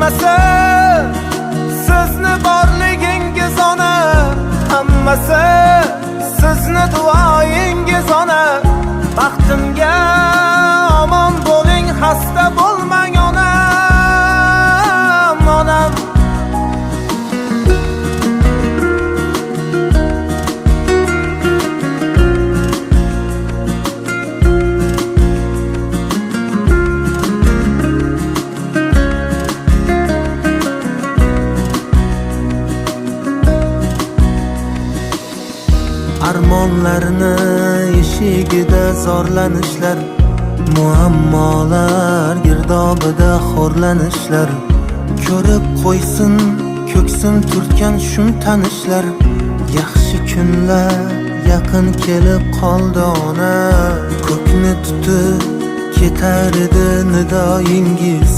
hammasi sizni borligingiz ona, hammasi sizni duoyingiz ona. Baxtimga omon bo'ling, xasta bo'lmang onam, onam. Armonlarni eshigida zorlanishlar, muammolar girdobida xo'rlanishlar. Ko'rib qo'ysin ko'ksim turtgan shum tanishlar. Yaxshi kunlar yaqin kelib qoldi ona, ko'kni tutib ketar edi nidoyingiz.